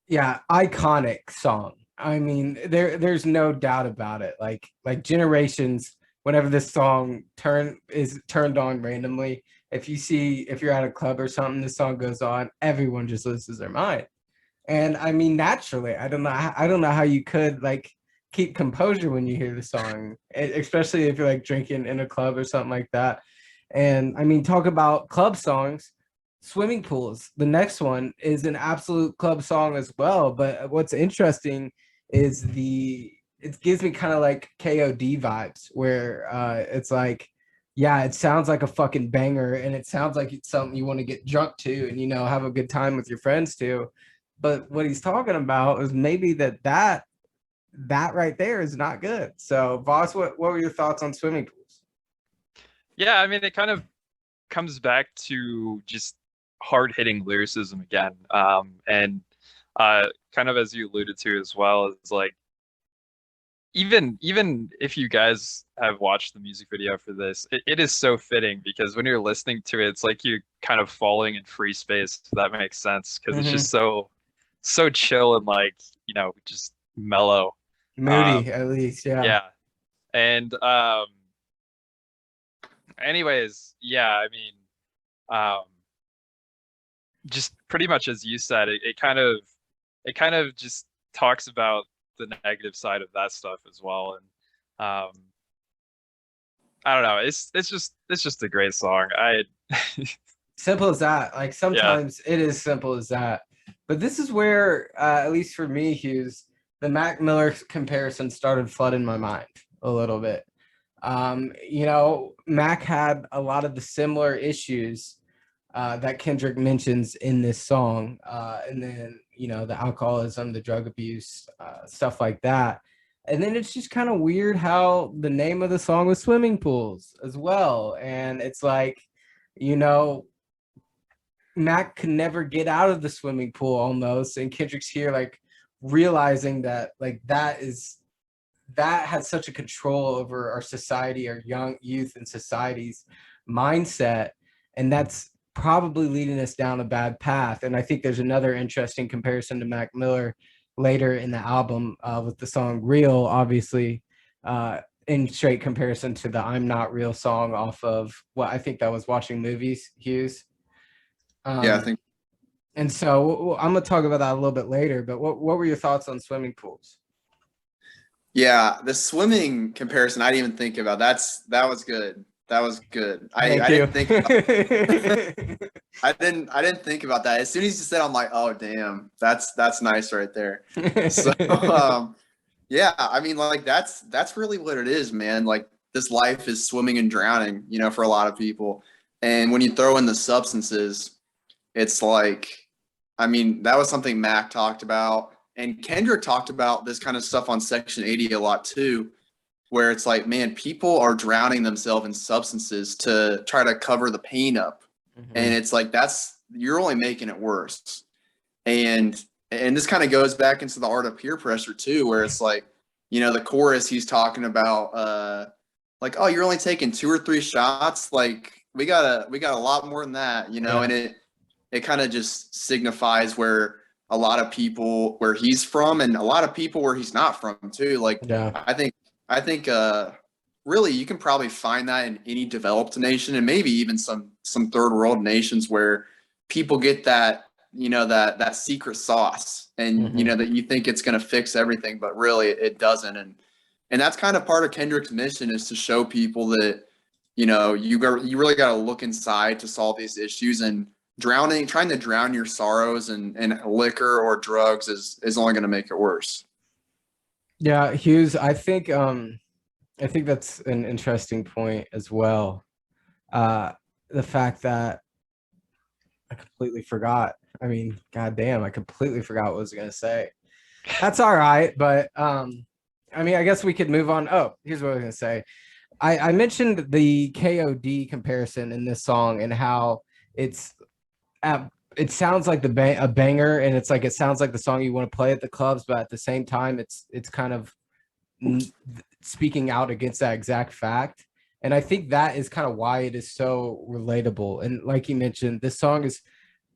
Yeah, iconic song. I mean, there's no doubt about it. Like generations, whenever this song is turned on randomly, if you're at a club or something, this song goes on, everyone just loses their mind. And I mean, naturally, I don't know how you could like keep composure when you hear the song, especially if you're like drinking in a club or something like that. And I mean, talk about club songs, swimming pools. The next one is an absolute club song as well. But what's interesting is it gives me kind of like KOD vibes where it's like, yeah, it sounds like a fucking banger and it sounds like it's something you want to get drunk to and, have a good time with your friends too. But what he's talking about is maybe that right there is not good. So, Voss, what were your thoughts on swimming pools? Yeah, I mean, it kind of comes back to just hard-hitting lyricism again. And kind of as you alluded to as well, is like even if you guys have watched the music video for this, it is so fitting because when you're listening to it, it's like you're kind of falling in free space, if that makes sense, because it's just Mm-hmm. so chill and like, just mellow. Moody, Um, at least, yeah. yeah. And anyways, yeah, I mean, um, just pretty much as you said, it kind of just talks about the negative side of that stuff as well. And I don't know, it's just a great song. I Simple as that. Like yeah. sometimes it is simple as that. But this is where, at least for me, Hughes, the Mac Miller comparison started flooding my mind a little bit. Mac had a lot of the similar issues that Kendrick mentions in this song, and then the alcoholism, the drug abuse, stuff like that. And then it's just kind of weird how the name of the song was "Swimming Pools" as well, and it's like, you know, Mac could never get out of the swimming pool almost, and Kendrick's here like realizing that like that has such a control over our society, our young youth and society's mindset. And that's probably leading us down a bad path. And I think there's another interesting comparison to Mac Miller later in the album with the song Real, obviously, in straight comparison to the I'm Not Real song off of what I think that was Watching Movies, Hughes. Yeah, I Um, think. and so I'm going to talk about that a little bit later, but what were your thoughts on swimming pools? Yeah, the swimming comparison I didn't even think about. That was good. That was good. I Thank I you. didn't think about I didn't think about that. As soon as you said, I'm like, oh damn, that's nice right there. So yeah, I mean like that's really what it is, man. Like this life is swimming and drowning, for a lot of people. And when you throw in the substances, it's like, I mean, that was something Mac talked about. And Kendrick talked about this kind of stuff on Section 80 a lot too, where it's like, man, people are drowning themselves in substances to try to cover the pain up. And Mhm. it's like, you're only making it worse. And, and this kind of goes back into the art of peer pressure too, where it's like, the chorus he's talking about, like, oh, you're only taking two or three shots. Like we got a lot more than that, Yeah. and it kind of just signifies where a lot of people where he's from and a lot of people where he's not from too. Like Yeah. I think really you can probably find that in any developed nation and maybe even some third world nations where people get that secret sauce and Hmm. that you think it's going to fix everything but really it doesn't. And that's kind of part of Kendrick's mission is to show people that you really got to look inside to solve these issues, and trying to drown your sorrows and liquor or drugs is only going to make it worse. Yeah, Hughes, I think that's an interesting point as well. Uh the fact that I completely forgot. I mean, goddamn, I completely forgot what I was gonna say. That's all right, but I mean, I guess we could move on. Oh, here's what I was gonna say. I mentioned the KOD comparison in this song and how it's it sounds like a banger, and it's like it sounds like the song you want to play at the clubs, but at the same time it's kind of speaking out against that exact fact. And I think that is kind of why it is so relatable. And like you mentioned, this song is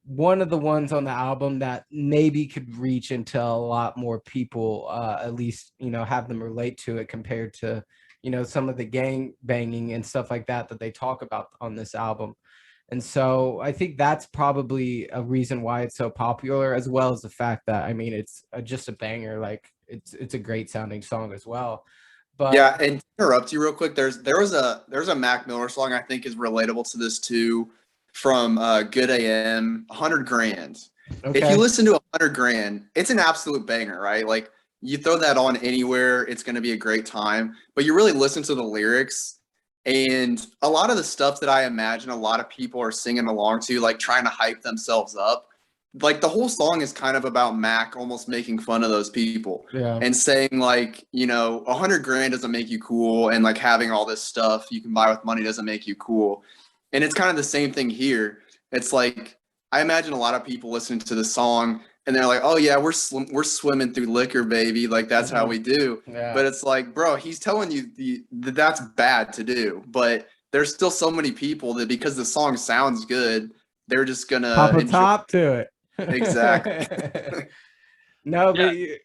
one of the ones on the album that maybe could reach into a lot more people, at least, you know, have them relate to it compared to, you know, some of the gang banging and stuff like that that they talk about on this album. And so I think that's probably a reason why it's so popular, as well as the fact that, I mean, it's just a banger. Like it's a great sounding song as well. But Yeah, and to interrupt you real quick, there's a Mac Miller song I think is relatable to this too, from Good AM, 100 grand. If you okay, listen to 100 grand, it's an absolute banger, right? Like you throw that on anywhere, it's gonna be a great time. But you really listen to the lyrics, and a lot of the stuff that I imagine a lot of people are singing along to, like trying to hype themselves up. Like the whole song is kind of about Mac almost making fun of those people yeah, and saying like, you know, 100 grand doesn't make you cool, and like having all this stuff you can buy with money doesn't make you cool. And it's kind of the same thing here. It's like I imagine a lot of people listening to the song and they're like, "Oh yeah, we're swimming through liquor, baby. Like that's how mhm, we do." yeah. But it's like, bro, he's telling you that's bad to do. But there's still so many people that because the song sounds good, they're just gonna Pop a enjoy. top to Exactly. it. No, but Yeah.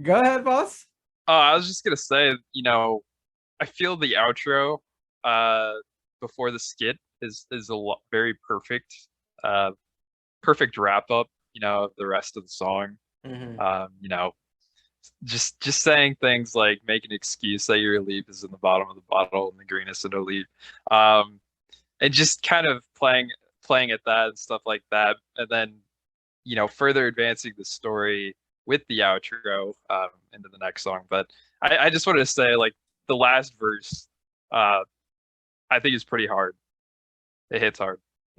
go ahead, boss. I was just gonna say, you know, I feel the outro uh before the skit is a lot very perfect, uh perfect wrap up, you know, of the rest of the song. Mhm. You know, just saying things like make an excuse that your leap is in the bottom of the bottle and the greenest in the leap. Um and just kind of playing at that and stuff like that. And then, you know, further advancing the story with the outro into the next song. But I just wanted to say, like, the last verse, uh, I think is pretty hard. It hits hard.